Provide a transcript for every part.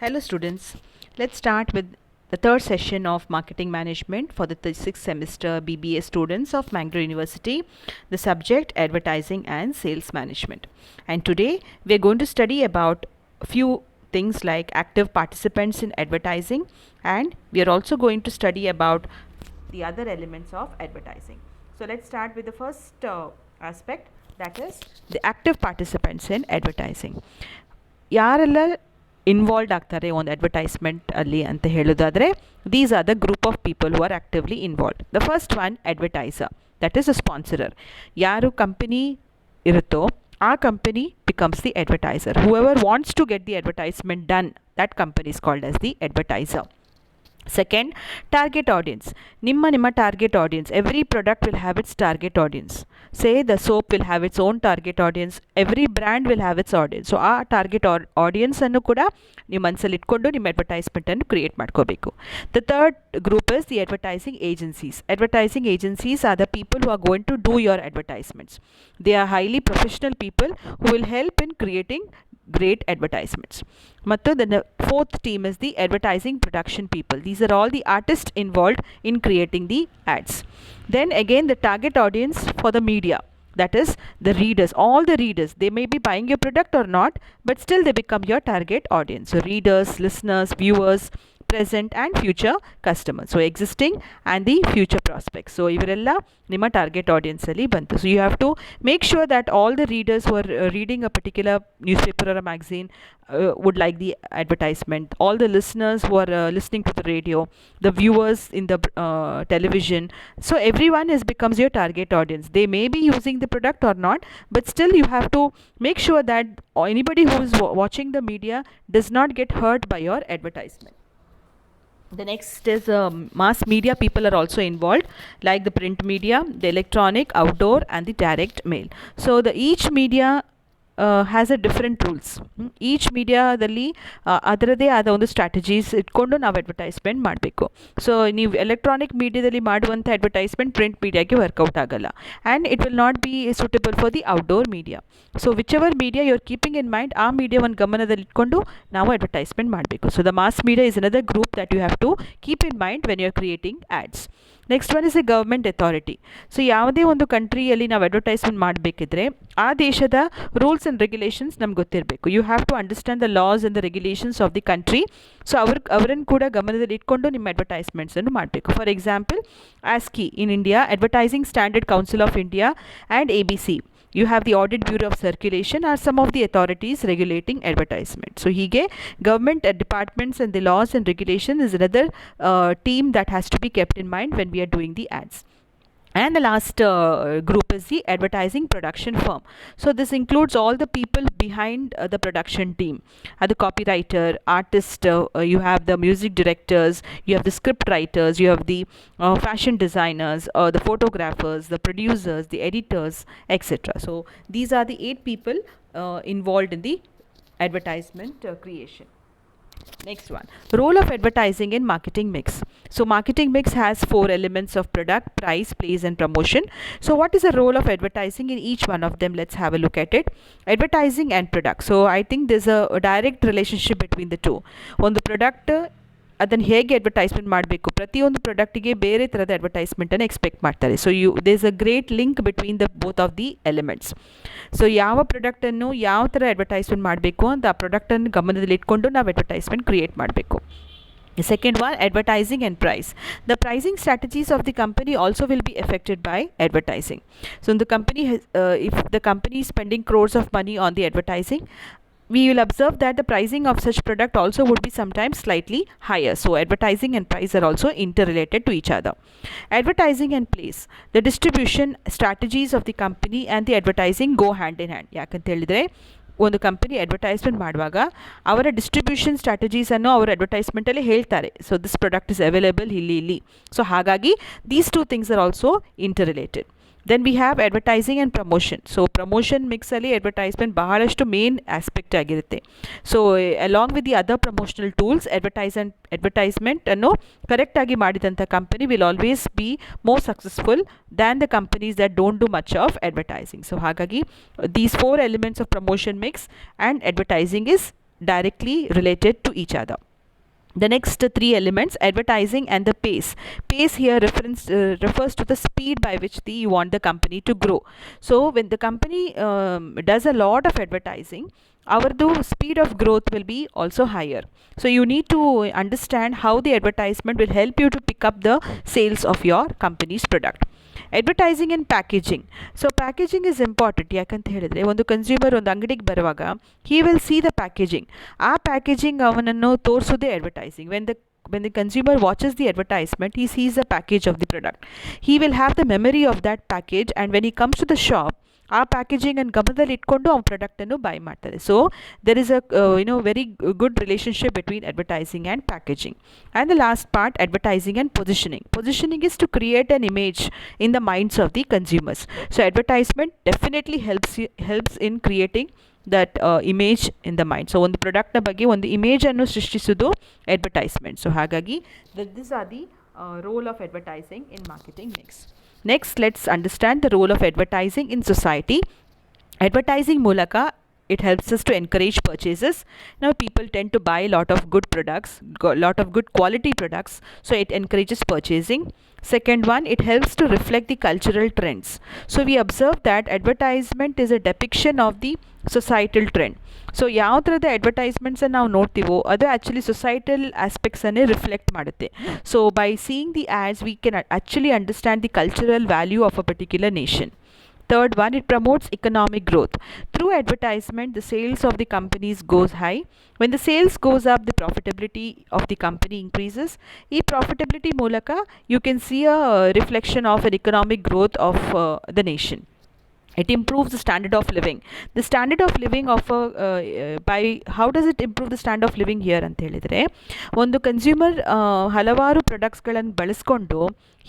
Hello students, let's start with the third session of Marketing Management for the sixth semester BBA students of Mangalore University, the subject Advertising and Sales Management. And today we are going to study about a few things like active participants in advertising, and we are also going to study about the other elements of advertising. So let's start with the first aspect, that is the active participants in advertising. ಯಾರೆಲ್ಲ involve ಆಗ್ತಾರೆ ಒಂದು advertisement ಅಲ್ಲಿ ಅಂತ ಹೇಳೋದಾದರೆ, these are the group of people who are actively involved. The first one advertiser, that is a sponsorer. ಯಾರು company ಇರುತ್ತೋ ಆ company becomes the advertiser. Whoever wants to get the advertisement done, that company is called as the advertiser. Second, target audience. Nimma target audience. Every product will have its target audience. Say the soap will have its own target audience. Every brand will have its audience. So, ಆ target audience ಅನ್ನು ಕೂಡ ನೀವು ಮನಸ್ಸಲ್ಲಿ ಇಟ್ಕೊಂಡು ನಿಮ್ಮ advertisement ಅನ್ನು create ಮಾಡ್ಕೋಬೇಕು. The third group is the advertising agencies. Advertising agencies are the people who are going to do your advertisements. They are highly professional people who will help in creating great advertisements. Mattu the fourth team is the advertising production people. These are all the artists involved in creating the ads. Then again, the target audience for the media, that is the readers. All the readers, they may be buying your product or not, but still they become your target audience. So readers, listeners, viewers, present and future customers. So existing and the future prospects. So ivarella ನಿಮ್ಮ target ಆಡಿಯನ್ಸಲ್ಲಿ ಬಂತು. So you have to make sure that all the readers who are reading a particular newspaper or a magazine would like the advertisement. All the listeners who are listening to the radio, the viewers in the television. So everyone becomes your target audience. They may be using the product or not, but still you have to make sure that anybody who is watching the media does not get hurt by your advertisement. The next is mass media people are also involved, like the print media, the electronic, outdoor and the direct mail. So the each media has a different rules. Each ಮೀಡಿಯಾದಲ್ಲಿ ಅದರದೇ ಆದ ಒಂದು strategies ಇಟ್ಕೊಂಡು ನಾವು advertisement ಮಾಡಬೇಕು. So ನೀವು electronic ಮೀಡಿಯಾದಲ್ಲಿ ಮಾಡುವಂಥ ಅಡ್ವರ್ಟೈಸ್ಮೆಂಟ್ ಪ್ರಿಂಟ್ ಮೀಡಿಯಾಗೆ ವರ್ಕೌಟ್ ಆಗಲ್ಲ, and it will not be suitable for the outdoor media. So whichever media you are keeping in mind, ಆ ಮೀಡಿಯಾವನ್ನು ಗಮನದಲ್ಲಿ ಇಟ್ಕೊಂಡು ನಾವು ಅಡ್ವರ್ಟೈಸ್ಮೆಂಟ್ ಮಾಡಬೇಕು. So the mass media is another group that you have to keep in mind when you are creating ads. Next one is a government authority. So ಯಾವುದೇ ಒಂದು ಕಂಟ್ರಿಯಲ್ಲಿ ನಾವು advertisement ಮಾಡಬೇಕಿದ್ರೆ ಆ ದೇಶದ ರೂಲ್ಸ್ ಆ್ಯಂಡ್ ರೆಗ್ಯುಲೇಷನ್ಸ್ ನಮ್ಗೆ ಗೊತ್ತಿರಬೇಕು. You have to understand the laws and the regulations of the country. So ಅವರನ್ನು ಕೂಡ ಗಮನದಲ್ಲಿ ಇಟ್ಕೊಂಡು ನಿಮ್ಮ ಅಡ್ವರ್ಟೈಸ್ಮೆಂಟ್ಸನ್ನು ಮಾಡಬೇಕು. For example, ASCI in India, Advertising Standard Council of India and ABC. You have the Audit Bureau of Circulation are some of the authorities regulating advertisement. So hige government departments and the laws and regulation is another team that has to be kept in mind when we are doing the ads. And the last group is the advertising production firm. So this includes all the people behind the production team. The copywriter, artist, you have the music directors, you have the script writers, you have the fashion designers, the photographers, the producers, the editors, etc. So these are the 8 people involved in the advertisement creation. Next one, role of advertising in marketing mix. So marketing mix has 4 elements of product, price, place and promotion. So what is the role of advertising in each one of them? Let's have a look at it. Advertising and product. So I think there's a direct relationship between the two. On the product, ಅದನ್ನು ಹೇಗೆ advertisement ಮಾಡಬೇಕು, ಪ್ರತಿಯೊಂದು ಪ್ರಾಡಕ್ಟಿಗೆ ಬೇರೆ ಥರದ ಅಡ್ವರ್ಟೈಸ್ಮೆಂಟನ್ನು expect ಮಾಡ್ತಾರೆ. So there is a great link between the both of the elements. So ಯಾವ ಪ್ರಾಡಕ್ಟನ್ನು ಯಾವ ಥರ ಅಡ್ವರ್ಟೈಸ್ಮೆಂಟ್ ಮಾಡಬೇಕು ಅಂತ ಆ ಪ್ರಾಡಕ್ಟನ್ನು ಗಮನದಲ್ಲಿ ಇಟ್ಕೊಂಡು ನಾವು ಅಡ್ವರ್ಟೈಸ್ಮೆಂಟ್ ಕ್ರಿಯೇಟ್ ಮಾಡಬೇಕು. The second one, advertising and price. The pricing strategies of the company also will be affected by advertising. So the company has, if the company is spending crores of money on the advertising, we will observe that the pricing of such product also would be sometimes slightly higher. So advertising and price are also interrelated to each other. Advertising and place. The distribution strategies of the company and the advertising go hand in hand. ಯಾಕಂತ ಹೇಳಿದರೆ ಒಂದು company advertisement ಮಾಡುವಾಗ ಅವರ distribution ಸ್ಟ್ರಾಟಜೀಸನ್ನು ಅವರ ಅಡ್ವರ್ಟೈಸ್ಮೆಂಟಲ್ಲಿ ಹೇಳ್ತಾರೆ. So this product is available ಇಲ್ಲಿ. So ಹಾಗಾಗಿ these 2 things are also interrelated. Then we have advertising and promotion. So promotion mixಲ್ಲಿ advertisement ಬಹಳಷ್ಟು ಮೇನ್ ಆಸ್ಪೆಕ್ಟ್ ಆಗಿರುತ್ತೆ. So along with the other promotional tools, advertisement ಅನ್ನು ಕರೆಕ್ಟಾಗಿ ಮಾಡಿದಂಥ company will always be more successful than the companies that don't do much of advertising. So ಹಾಗಾಗಿ these 4 elements of promotion mix and advertising is directly related to each other. The next three elements, advertising and the pace. Pace here refers to the speed by which you want the company to grow. So when the company does a lot of advertising, our the speed of growth will be also higher. So you need to understand how the advertisement will help you to pick up the sales of your company's product. Advertising and packaging. So packaging is important. ಯಾಕಂತ ಹೇಳಿದ್ರೆ ಒಂದು consumer ಒಂದು ಅಂಗಡಿಗೆ ಬರುವಾಗ he will see the packaging. ಆ packaging ಅವನನ್ನು ತೋರಿಸೋದೇ advertising. When the consumer watches the advertisement, he sees the package of the product. He will have the memory of that package, and when he comes to the shop, ಆ packaging ಅನ್ನು ಗಮನದಲ್ಲಿ ಇಟ್ಕೊಂಡು ಅವ್ನ ಪ್ರಾಡಕ್ಟನ್ನು buy ಮಾಡ್ತಾರೆ. So there is a very good relationship between advertising and packaging. And the last part, advertising and positioning. Positioning is to create an image in the minds of the consumers. So advertisement definitely helps in creating that image in the mind. So ಒಂದು ಪ್ರಾಡಕ್ಟ್ನ ಬಗ್ಗೆ ಒಂದು ಇಮೇಜನ್ನು ಸೃಷ್ಟಿಸೋದು advertisement. So ಹಾಗಾಗಿ this are the role of advertising in marketing. Next, let's understand the role of advertising in society. Advertising ಮೂಲಕ it helps us to encourage purchases. Now people tend to buy a lot of good products, lot of good quality products, so it encourages purchasing. Second one, it helps to reflect the cultural trends. So we observe that advertisement is a depiction of the societal trend. So ಯಾವ ಥರದ ಅಡ್ವರ್ಟೈಸ್ಮೆಂಟ್ಸನ್ನು ನಾವು ನೋಡ್ತೀವೋ ಅದು actually societal ಆಸ್ಪೆಕ್ಟ್ಸನ್ನೇ reflect ಮಾಡುತ್ತೆ. So by seeing the ads we can actually understand the cultural value of a particular nation. Third one, it promotes economic growth. Through advertisement, the sales of the companies goes high. When the sales goes up, the profitability of the company increases. E profitability ಮೂಲಕ you can see a reflection of an economic growth of the nation. It improves the standard of living. The standard of living of by how does it improve the standard of living here ಅಂತ ಹೇಳಿದರೆ, ಒಂದು consumer ಹಲವಾರು ಪ್ರಾಡಕ್ಟ್ಸ್ಗಳನ್ನು ಬಳಸ್ಕೊಂಡು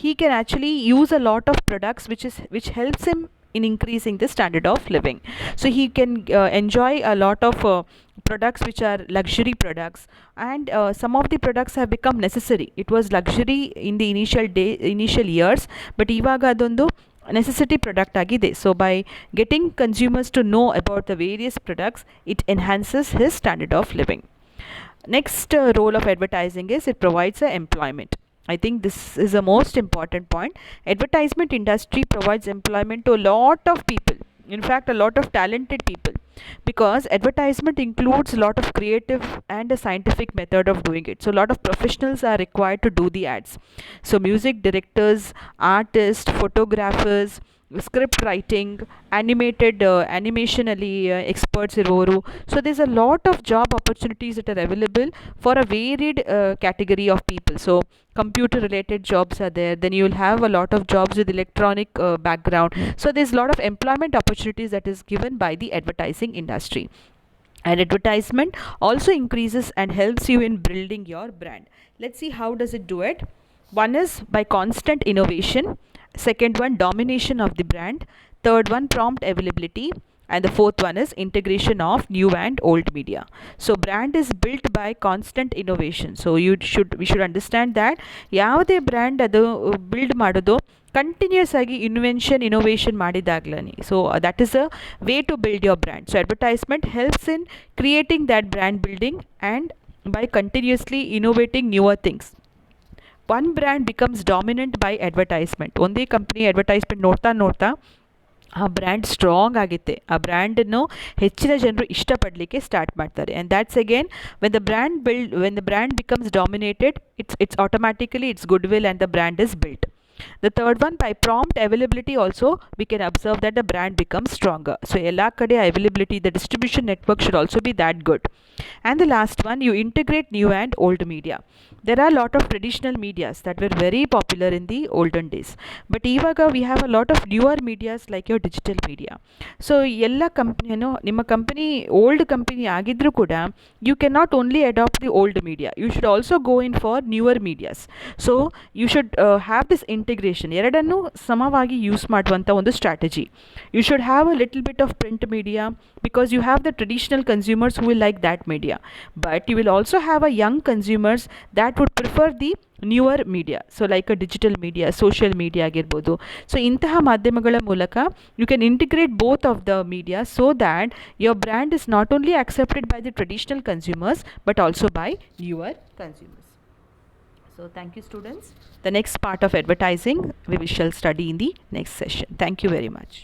he can actually use a lot of products which helps him in increasing the standard of living. So he can enjoy a lot of products which are luxury products, and some of the products have become necessary. It was luxury in the initial years, but ivaga adondu necessity product agide. So by getting consumers to know about the various products, it enhances his standard of living. Next role of advertising is it provides employment. I think this is the most important point. Advertisement industry provides employment to a lot of people. In fact, a lot of talented people, because advertisement includes a lot of creative and a scientific method of doing it. So a lot of professionals are required to do the ads. So music directors, artists, photographers, script writing, animation ಅಲ್ಲಿ experts ಇರೋರು. So there's a lot of job opportunities that are available for a varied category of people. So computer related jobs are there, then you will have a lot of jobs with electronic background. So there's a lot of employment opportunities that is given by the advertising industry. And advertisement also increases and helps you in building your brand. Let's see how does it do it. One is by constant innovation. Second one, domination of the brand. Third one, prompt availability. And the fourth one is integration of new and old media. So brand is built by constant innovation. So we should understand that ಯಾವುದೇ brand ಅದು build ಮಾಡೋದು continuous ಆಗಿ innovation ಮಾಡಿದಾಗ್ಲೇ. So that is a way to build your brand. So advertisement helps in creating that brand building and by continuously innovating newer things. One brand becomes dominant by advertisement. ಒಂದೇ company advertisement ನೋಡ್ತಾ ಆ brand strong ಆಗುತ್ತೆ, ಆ ಬ್ರ್ಯಾಂಡನ್ನು ಹೆಚ್ಚಿನ ಜನರು ಇಷ್ಟಪಡಲಿಕ್ಕೆ start ಮಾಡ್ತಾರೆ. And that's again when the brand becomes dominated, it's automatically it's good will and the brand is built. The third one, by prompt availability also we can observe that the brand becomes stronger. So ella kade availability, the distribution network should also be that good. And the last one, you integrate new and old media. There are a lot of traditional medias that were very popular in the olden days, but ivaga we have a lot of newer medias like your digital media. So ella company ನಿಮ್ಮ company old company ಆಗಿದ್ರೂ ಕೂಡ you cannot only adopt the old media, you should also go in for newer medias. So you should have this integration, ಎರಡನ್ನು ಸಮವಾಗಿ use ಮಾಡುವಂಥ ಒಂದು strategy. You should have a little bit of print media because you have the traditional consumers who will like that media, but you will also have a young consumers that that would prefer the newer media, so like a digital media, social media ಆಗಿರ್ಬೋದು. So ಇಂತಹ ಮಾಧ್ಯಮಗಳ ಮೂಲಕ you can integrate both of the media so that your brand is not only accepted by the traditional consumers but also by newer consumers. So thank you students. The next part of advertising we shall study in the next session. Thank you very much.